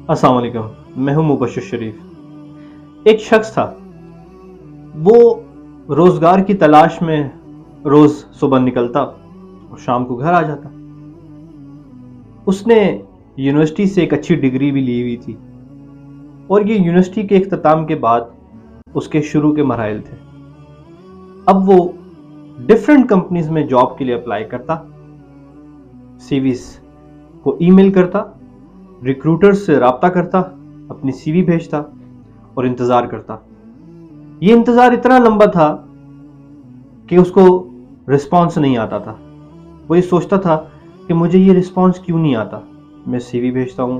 السلام علیکم، میں ہوں مبشر شریف۔ ایک شخص تھا، وہ روزگار کی تلاش میں روز صبح نکلتا اور شام کو گھر آ جاتا۔ اس نے یونیورسٹی سے ایک اچھی ڈگری بھی لی ہوئی تھی، اور یہ یونیورسٹی کے اختتام کے بعد اس کے شروع کے مراحل تھے۔ اب وہ ڈیفرنٹ کمپنیز میں جاب کے لیے اپلائی کرتا، سی ویز کو ای میل کرتا، ریکروٹر سے رابطہ کرتا، اپنی سی وی بھیجتا اور انتظار کرتا۔ یہ انتظار اتنا لمبا تھا کہ اس کو رسپانس نہیں آتا تھا۔ وہ یہ سوچتا تھا کہ مجھے یہ رسپانس کیوں نہیں آتا، میں سی وی بھیجتا ہوں،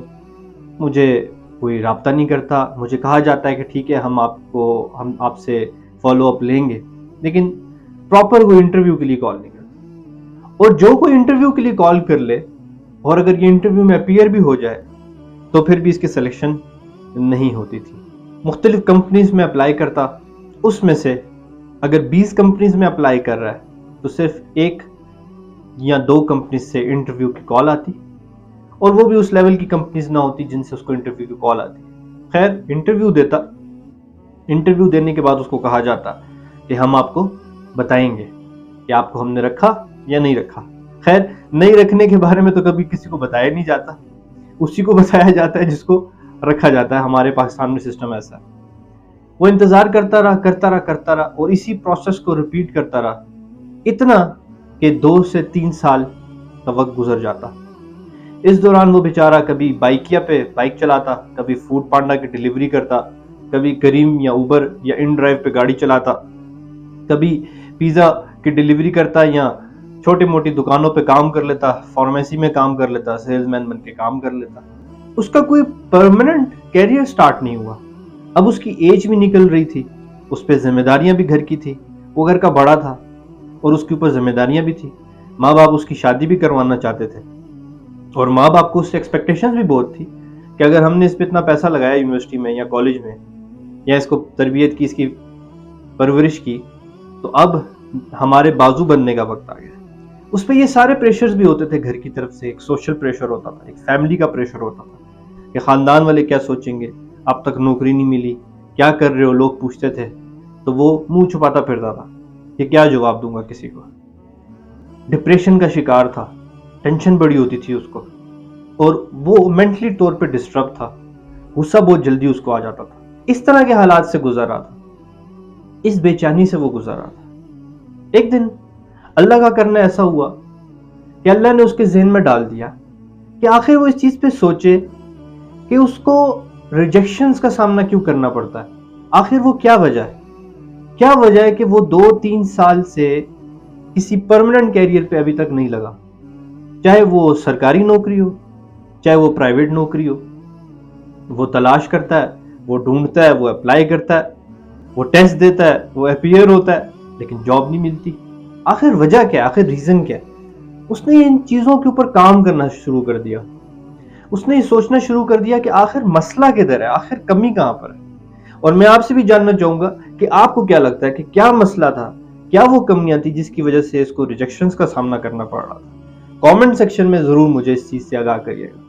مجھے کوئی رابطہ نہیں کرتا، مجھے کہا جاتا ہے کہ ٹھیک ہے ہم آپ سے فالو اپ لیں گے، لیکن پراپر کوئی انٹرویو کے لیے کال نہیں کرتا۔ اور جو کوئی انٹرویو کے لیے کال کر لے اور اگر یہ انٹرویو میں اپیئر بھی ہو جائے تو پھر بھی اس کی سلیکشن نہیں ہوتی تھی۔ مختلف کمپنیز میں اپلائی کرتا، اس میں سے اگر 20 کمپنیز میں اپلائی کر رہا ہے تو صرف 1 یا 2 کمپنیز سے انٹرویو کی کال آتی، اور وہ بھی اس لیول کی کمپنیز نہ ہوتی جن سے اس کو انٹرویو کی کال آتی۔ خیر، انٹرویو دیتا، انٹرویو دینے کے بعد اس کو کہا جاتا کہ ہم آپ کو بتائیں گے کہ آپ کو ہم نے رکھا یا نہیں رکھا۔ خیر، نہیں رکھنے کے بارے میں تو کبھی کسی کو بتایا نہیں جاتا، اسی کو بتایا جاتا ہے جس کو رکھا جاتا ہے۔ ہمارے پاکستان میں سسٹم ایسا ہے۔ وہ انتظار کرتا رہا اور اسی پروسیس کو ریپیٹ کرتا رہا، اتنا کہ 2 سے 3 سال کا وقت گزر جاتا۔ اس دوران وہ بیچارہ کبھی بائکیا پہ بائک چلاتا، کبھی فوڈ پانڈا کی ڈیلیوری کرتا، کبھی کریم یا اوبر یا ان ڈرائیو پہ گاڑی چلاتا، کبھی پیزا کی ڈیلیوری کرتا یا چھوٹی موٹی دکانوں پہ کام کر لیتا، فارمیسی میں کام کر لیتا، سیلز مین بن کے کام کر لیتا۔ اس کا کوئی پرماننٹ کیریئر سٹارٹ نہیں ہوا۔ اب اس کی ایج بھی نکل رہی تھی، اس پہ ذمہ داریاں بھی گھر کی تھی، وہ گھر کا بڑا تھا اور اس کے اوپر ذمہ داریاں بھی تھی۔ ماں باپ اس کی شادی بھی کروانا چاہتے تھے، اور ماں باپ کو اس سے ایکسپیکٹیشنز بھی بہت تھی کہ اگر ہم نے اس پہ اتنا پیسہ لگایا یونیورسٹی میں یا کالج میں، یا اس کو تربیت کی، اس کی پرورش کی، تو اب ہمارے بازو بننے کا وقت آ گیا۔ اس پہ یہ سارے پریشرز بھی ہوتے تھے گھر کی طرف سے، ایک سوشل پریشر ہوتا تھا، ایک فیملی کا پریشر ہوتا تھا کہ خاندان والے کیا سوچیں گے، اب تک نوکری نہیں ملی، کیا کر رہے ہو، لوگ پوچھتے تھے، تو وہ منہ چھپاتا پھرتا تھا کہ کیا جواب دوں گا کسی کو۔ ڈپریشن کا شکار تھا، ٹینشن بڑی ہوتی تھی اس کو، اور وہ مینٹلی طور پہ ڈسٹرب تھا، غصہ بہت جلدی اس کو آ جاتا تھا۔ اس طرح کے حالات سے گزر رہا تھا، اس بے چینی سے وہ گزر رہا تھا۔ ایک دن اللہ کا کرنا ایسا ہوا کہ اللہ نے اس کے ذہن میں ڈال دیا کہ آخر وہ اس چیز پہ سوچے کہ اس کو ریجیکشنز کا سامنا کیوں کرنا پڑتا ہے، آخر وہ کیا وجہ ہے کہ وہ 2-3 سال سے کسی پرماننٹ کیریئر پہ ابھی تک نہیں لگا، چاہے وہ سرکاری نوکری ہو، چاہے وہ پرائیویٹ نوکری ہو۔ وہ تلاش کرتا ہے، وہ ڈھونڈتا ہے، وہ اپلائی کرتا ہے، وہ ٹیسٹ دیتا ہے، وہ اپیئر ہوتا ہے، لیکن جاب نہیں ملتی۔ آخر وجہ کیا ہے، آخر ریزن کیا ہے؟ اس نے ان چیزوں کے اوپر کام کرنا شروع کر دیا۔ اس نے یہ سوچنا شروع کر دیا کہ آخر مسئلہ کدھر ہے، آخر کمی کہاں پر ہے۔ اور میں آپ سے بھی جاننا چاہوں گا کہ آپ کو کیا لگتا ہے کہ کیا مسئلہ تھا، کیا وہ کمیاں تھی جس کی وجہ سے اس کو ریجیکشنز کا سامنا کرنا پڑ رہا تھا؟ کامنٹ سیکشن میں ضرور مجھے اس چیز سے آگاہ کریے گا،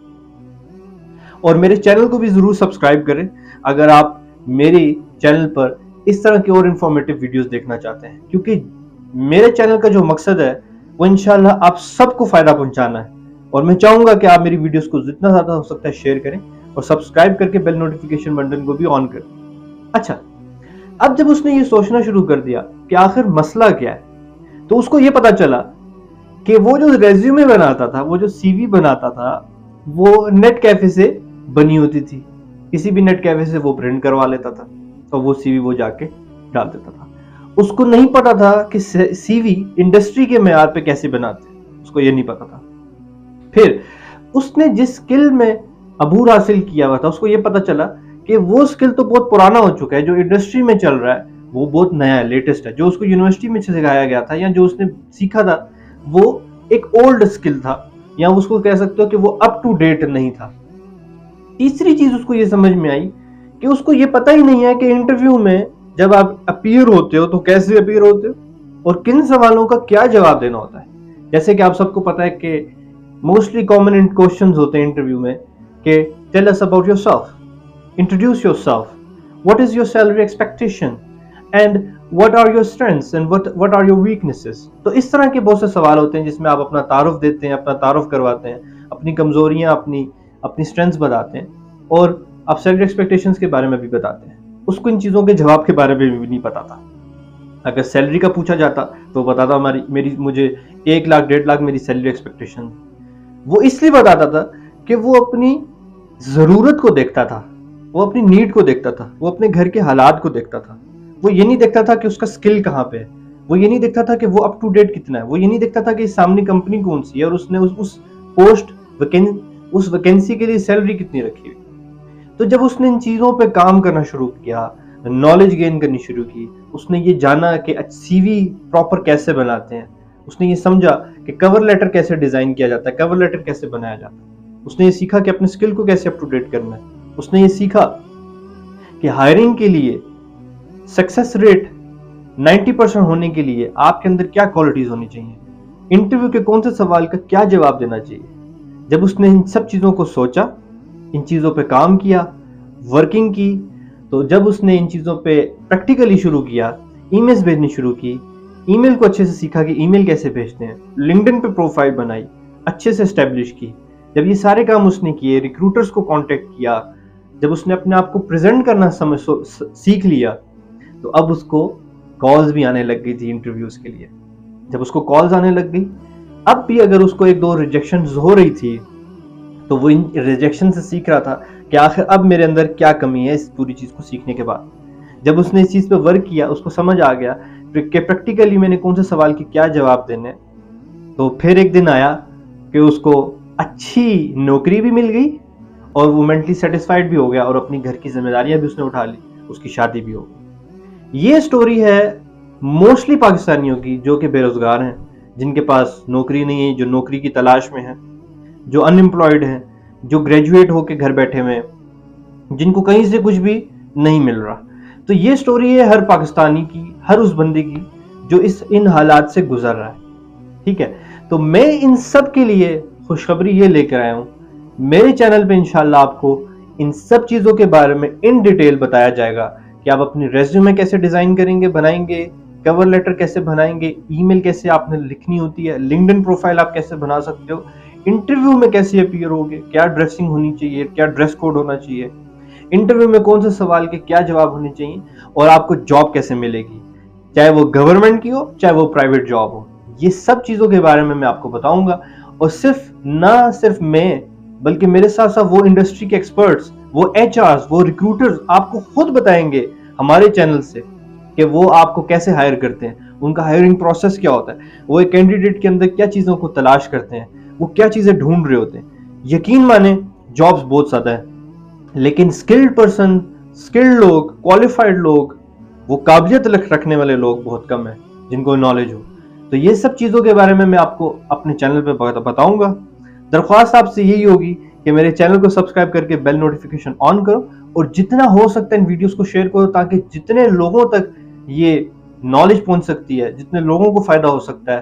اور میرے چینل کو بھی ضرور سبسکرائب کریں اگر آپ میری چینل پر اس طرح کی اور انفارمیٹیو ویڈیوز دیکھنا چاہتے ہیں، کیونکہ میرے چینل کا جو مقصد ہے وہ انشاءاللہ آپ سب کو فائدہ پہنچانا ہے، اور میں چاہوں گا کہ آپ میری ویڈیوز کو جتنا زیادہ ہو سکتا ہے شیئر کریں اور سبسکرائب کر کے بیل نوٹیفیکیشن بٹن کو بھی آن کریں۔ اچھا، اب جب اس نے یہ سوچنا شروع کر دیا کہ آخر مسئلہ کیا ہے، تو اس کو یہ پتا چلا کہ وہ جو ریزیومے بناتا تھا، وہ جو سی وی بناتا تھا، وہ نیٹ کیفے سے بنی ہوتی تھی۔ کسی بھی نیٹ کیفے سے وہ پرنٹ کروا لیتا تھا اور وہ سی وی وہ جا کے ڈال دیتا تھا۔ اس کو نہیں پتا تھا کہ سی وی انڈسٹری کے معیار پہ کیسے بناتے ہیں، اس کو یہ نہیں پتا تھا۔ پھر اس نے جس سکل میں عبور حاصل کیا ہوا تھا، اس کو یہ پتا چلا کہ وہ سکل تو بہت پرانا ہو چکا ہے، جو انڈسٹری میں چل رہا ہے وہ بہت نیا ہے، لیٹسٹ ہے۔ جو اس کو یونیورسٹی میں سکھایا گیا تھا یا جو اس نے سیکھا تھا وہ ایک اولڈ سکل تھا، یا اس کو کہہ سکتے ہو کہ وہ اپ ٹو ڈیٹ نہیں تھا۔ تیسری چیز اس کو یہ سمجھ میں آئی کہ اس کو یہ پتہ ہی نہیں ہے کہ انٹرویو میں جب آپ اپیئر ہوتے ہو تو کیسے اپیئر ہوتے ہو اور کن سوالوں کا کیا جواب دینا ہوتا ہے۔ جیسے کہ آپ سب کو پتا ہے کہ موسٹلی کامن کوشچنز ہوتے ہیں انٹرویو میں کہ tell us about yourself, introduce yourself, what is your salary expectation and what are your strengths and what are your weaknesses. تو اس طرح کے بہت سے سوال ہوتے ہیں جس میں آپ اپنا تعارف دیتے ہیں, اپنا تعارف کرواتے ہیں, اپنی کمزوریاں, اپنی اسٹرینتھس بتاتے ہیں, اور آپ سیلری ایکسپیکٹیشنز کے بارے میں بھی بتاتے ہیں. اس کو ان چیزوں کے جواب کے بارے میں بھی نہیں پتا تھا. اگر سیلری کا پوچھا جاتا تو بتاتا مجھے 1 لاکھ 1.5 لاکھ میری سیلری ایکسپیکٹیشن. وہ اس لیے بتاتا تھا کہ وہ اپنی ضرورت کو دیکھتا تھا, وہ اپنی نیڈ کو دیکھتا تھا, وہ اپنے گھر کے حالات کو دیکھتا تھا. وہ یہ نہیں دیکھتا تھا کہ اس کا سکل کہاں پہ ہے, وہ یہ نہیں دیکھتا تھا کہ وہ اپ ٹو ڈیٹ کتنا ہے, وہ یہ نہیں دیکھتا تھا کہ سامنے کمپنی کون سی ہے اور اس نے اس پوسٹ اس ویکینسی کے لیے سیلری کتنی رکھی ہوئی. تو جب اس نے ان چیزوں پہ کام کرنا شروع کیا, نالج گین کرنی شروع کی, اس نے یہ جانا کہ سی وی پراپر کیسے بناتے ہیں, اس نے یہ سمجھا کہ کور لیٹر کیسے ڈیزائن کیا جاتا ہے, کور لیٹر کیسے بنایا جاتا ہے, اس نے یہ سیکھا کہ اپنے سکل کو کیسے اپ ٹو ڈیٹ کرنا ہے, اس نے یہ سیکھا کہ ہائرنگ کے لیے سکسیس ریٹ 90% ہونے کے لیے آپ کے اندر کیا کوالٹیز ہونی چاہیے, انٹرویو کے کون سے سوال کا کیا جواب دینا چاہیے. جب اس نے ان سب چیزوں کو سوچا, ان چیزوں پہ کام کیا, ورکنگ کی, تو جب اس نے ان چیزوں پہ پریکٹیکلی شروع کیا, ای میلز بھیجنی شروع کی, ای میل کو اچھے سے سیکھا کہ ای میل کیسے بھیجتے ہیں, لنکڈن پہ پروفائل بنائی, اچھے سے اسٹیبلش کی. جب یہ سارے کام اس نے کیے, ریکروٹرز کو کانٹیکٹ کیا, جب اس نے اپنے آپ کو پریزنٹ کرنا سیکھ لیا, تو اب اس کو کالز بھی آنے لگ گئی تھی انٹرویوز کے لیے. جب اس کو کالز آنے لگ گئی, اب بھی اگر اس کو 1-2 ریجیکشنز ہو رہی تھی تو وہ ان ریجیکشن سے سیکھ رہا تھا کہ آخر اب میرے اندر کیا کمی ہے اس پوری چیز کو سیکھنے کے بعد. جب اس نے اس چیز پہ ورک کیا, اس کو سمجھ آ گیا کہ پریکٹیکلی میں نے کون سے سوال کے کیا جواب دینے, تو پھر ایک دن آیا کہ اس کو اچھی نوکری بھی مل گئی اور وہ مینٹلی سیٹسفائیڈ بھی ہو گیا, اور اپنی گھر کی ذمہ داریاں بھی اس نے اٹھا لی, اس کی شادی بھی ہو گئی. یہ سٹوری ہے موسٹلی پاکستانیوں کی جو کہ بے روزگار ہیں, جن کے پاس نوکری نہیں ہے, جو نوکری کی تلاش میں ہیں, جو ان امپلائڈ ہیں, جو گریجویٹ ہو کے گھر بیٹھے ہوئے ہیں, جن کو کہیں سے کچھ بھی نہیں مل رہا. تو یہ سٹوری ہے ہر پاکستانی کی, ہر اس بندے کی جو ان حالات سے گزر رہا ہے. ٹھیک ہے, تو میں ان سب کے لیے خوشخبری یہ لے کر آیا ہوں, میرے چینل پہ انشاءاللہ آپ کو ان سب چیزوں کے بارے میں ان ڈیٹیل بتایا جائے گا کہ آپ اپنی ریزیومے کیسے ڈیزائن کریں گے, بنائیں گے, کور لیٹر کیسے بنائیں گے, ای میل کیسے آپ نے لکھنی ہوتی ہے, لنکڈن پروفائل آپ کیسے بنا سکتے ہو, انٹرویو میں کیسے اپیئر ہوگے, کیا ڈریسنگ ہونی چاہیے, کیا ڈریس کوڈ ہونا چاہیے, انٹرویو میں کون سے سوال کے کیا جواب ہونے چاہیے, اور آپ کو جاب کیسے ملے گی, چاہے وہ گورنمنٹ کی ہو چاہے وہ پرائیویٹ جاب ہو. یہ سب چیزوں کے بارے میں آپ کو بتاؤں گا, اور نہ صرف میں بلکہ میرے ساتھ ساتھ وہ انڈسٹری کے ایکسپرٹس, وہ ایچ آرز, وہ ریکروٹرز آپ کو خود بتائیں گے ہمارے چینل سے کہ وہ آپ کو کیسے ہائر کرتے ہیں, ان کا ہائرنگ پروسیس کیا ہوتا ہے, وہ ایک کینڈیڈیٹ کے اندر کیا چیزوں کو تلاش کرتے ہیں, وہ کیا چیزیں ڈھونڈ رہے ہوتے ہیں. یقین مانیں جابز بہت زیادہ ہیں, لیکن اسکلڈ پرسن, اسکلڈ لوگ, کوالیفائڈ لوگ, وہ قابلیت رکھنے والے لوگ بہت کم ہیں جن کو نالج ہو. تو یہ سب چیزوں کے بارے میں آپ کو اپنے چینل پہ بتاؤں گا. درخواست آپ سے یہی ہوگی کہ میرے چینل کو سبسکرائب کر کے بیل نوٹیفیکیشن آن کرو, اور جتنا ہو سکتا ہے ان ویڈیوز کو شیئر کرو, تاکہ جتنے لوگوں تک یہ نالج پہنچ سکتی ہے, جتنے لوگوں کو فائدہ ہو سکتا ہے,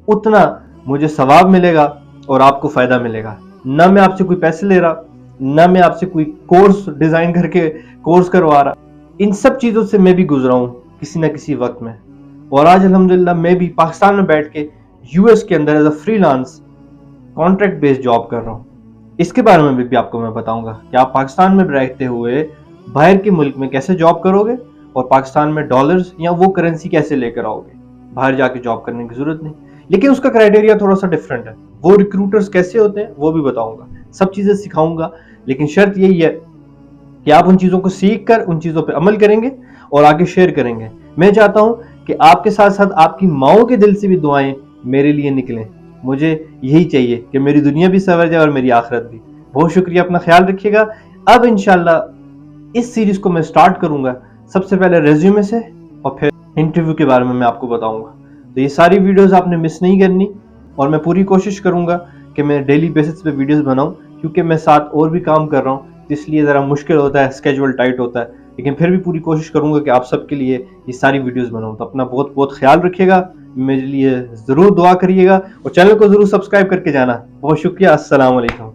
اتنا مجھے ثواب ملے گا اور آپ کو فائدہ ملے گا. نہ میں آپ سے کوئی پیسے لے رہا, نہ میں آپ سے کوئی کورس ڈیزائن کر کے کورس کروا رہا. ان سب چیزوں سے میں بھی گزرا ہوں کسی نہ کسی وقت میں, اور آج الحمدللہ میں بھی پاکستان میں بیٹھ کے یو ایس کے اندر as a freelance contract base job کر رہا ہوں. اس کے بارے میں بھی آپ کو میں بتاؤں گا کہ آپ پاکستان میں رہتے ہوئے باہر کے ملک میں کیسے جاب کرو گے, اور پاکستان میں ڈالرز یا وہ کرنسی کیسے لے کر آؤ گے. باہر جا کے جاب کرنے کی ضرورت نہیں, لیکن اس کا کرائٹیریا تھوڑا سا ڈفرینٹ ہے. وہ ریکروٹرز کیسے ہوتے ہیں وہ بھی بتاؤں گا, سب چیزیں سکھاؤں گا, لیکن شرط یہی ہے کہ آپ ان چیزوں کو سیکھ کر ان چیزوں پہ عمل کریں گے اور آگے شیئر کریں گے. میں چاہتا ہوں کہ آپ کے ساتھ ساتھ آپ کی ماؤں کے دل سے بھی دعائیں میرے لیے نکلیں. مجھے یہی چاہیے کہ میری دنیا بھی سنور جائے اور میری آخرت بھی. بہت شکریہ, اپنا خیال رکھیے گا. اب انشاءاللہ اس سیریز کو میں سٹارٹ کروں گا سب سے پہلے ریزیومے سے, اور پھر انٹرویو کے بارے میں آپ کو بتاؤں گا. تو یہ ساری ویڈیوز آپ نے مس نہیں کرنی, اور میں پوری کوشش کروں گا کہ میں ڈیلی بیسس پہ ویڈیوز بناؤں, کیونکہ میں ساتھ اور بھی کام کر رہا ہوں, اس لیے ذرا مشکل ہوتا ہے, اسکیجول ٹائٹ ہوتا ہے, لیکن پھر بھی پوری کوشش کروں گا کہ آپ سب کے لیے یہ ساری ویڈیوز بناؤں. تو اپنا بہت بہت خیال رکھیے گا, میرے لیے ضرور دعا کریے گا, اور چینل کو ضرور سبسکرائب کر کے جانا. بہت شکریہ, السلام علیکم.